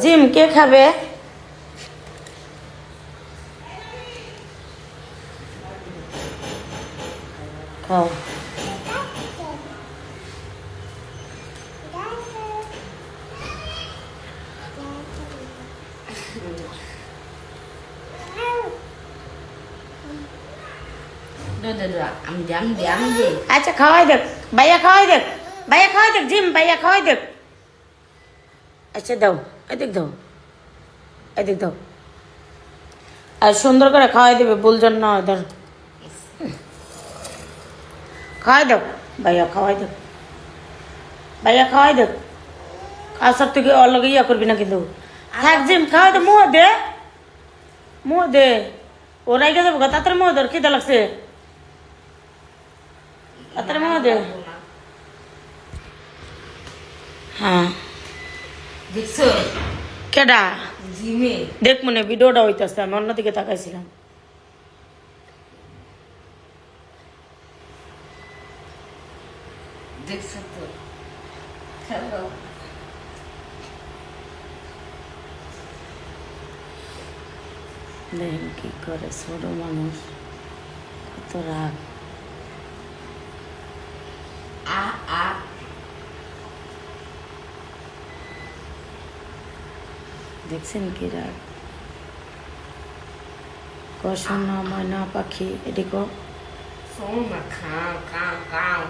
Gym কে খাবে? খাও। আচ্ছা খাওয়াই দেখ, ভাইয়া খাওয়াই দেখ, ভাইয়া খাওয়াই দেখ, জিম ভাইয়া খাওয়াই দেখ। আচ্ছা দাও, এদিক দাও, এদিক দাও। আর সুন্দর করে খাওয়াই দেবে, ভুলজন না ধর। খাওয়াই দাও, ভাইয়া খাওয়াই দেখ, ভাইয়া খাওয়াই দেখ। আর সব থেকে অলগে ইয়া করবি না কিন্তু। থাক জিম খাওয়াই দে, মুহ দে, মুহ দে। ও রাইগে যাবো, তাড়াতাড়ি মুহ দে, খিদে লাগছে। তাড়াতাড়ি মুহ দে। হ্যাঁ দেখছো কেডা? জিমে দেখ মনে ভিডিওটা হইতেছে, আমি অন্যদিকে তাকাইছিলাম। দেখছো তো হ্যালো দেখেন কি করে ছোট মানুষ, কত রাগ। আ আ দেখছেন কি রাগ। কষনা ময়না পাখি এদিকে সোনা খাও খাও খাও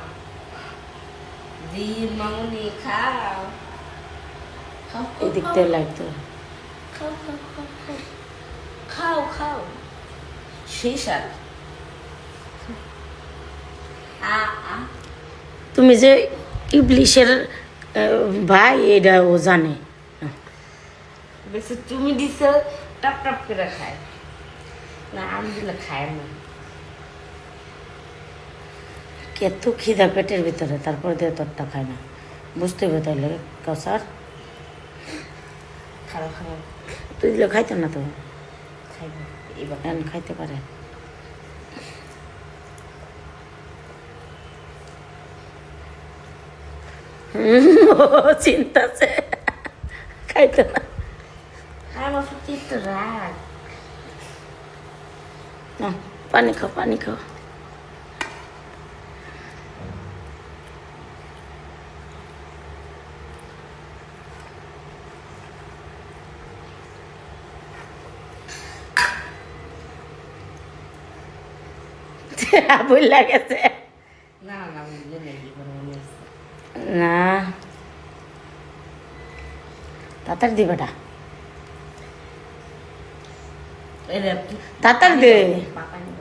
দি মামুনি খাও খাও এদিক দিয়ে লাগতো। খাও খাও খাও খাও খাও খাও শেষ আর আ আ তুমি যে ইবলিশের ভাই, এটা ও জানে। বেশি তুমি দিছো টপ টপ করে খায় না, আমি দিলে খায় না। এত খিদা পেটের ভিতরে, তারপর দিয়ে তোরটা খায় না, বুঝতে হবে তাইলে কাউসার। খাও খাও তুই দিলে খাইতো না তো, খাইব এবার এখন খাইতে পারে। চিন্তা আছে, খাইতো না। আমার প্রতি তো রাগ। নাও, পানি খাও, পানি খাও। বললা গেছে না না বুঝলে নেই এবার মনে হচ্ছে না, তাড়াতাড়ি দি বেটা, এটা তাড়াতাড়ি দে। পাপা নিব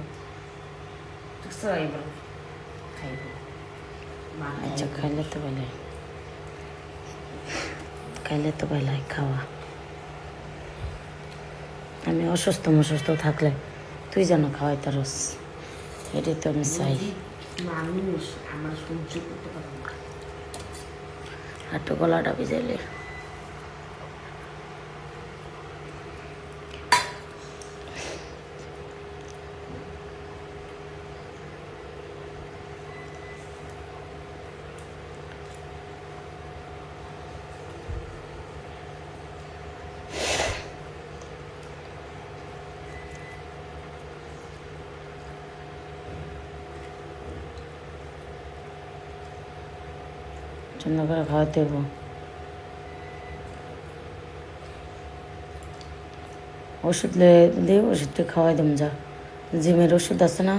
তো এবার খাইব মা আচ্ছা খাইলে তো বেলে, খাইলে তো বেলায় খাওয়া। আমি অসুস্থ থাকলে তুই যেন খাওয়াই তারস, এটাই তো আমি চাই। মানুষ আমার সহ্য করতে পারে না। হাঁটু গলাটা ভিজাইলে সুন্দর করে খাওয়াতে দেবো। ওষুধ দিয়ে ওষুধটা খাওয়াই দেব। যা জিমের ওষুধ আছে না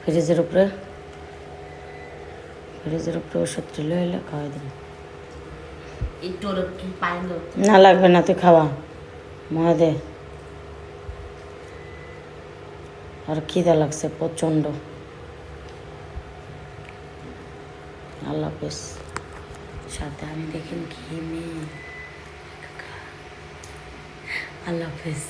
ফ্রিজের উপরে, ওষুধটা লয়ে এলে খাওয়াই দেব। একটু ওরা কি পাই না লাগবে না, তুই খাওয়া মা দে। আর খিদা লাগছে প্রচণ্ড। আল্লাহ হাফেজ। সাথে আমি দেখেন কি মেয়ে। আল্লাহ হাফেজ।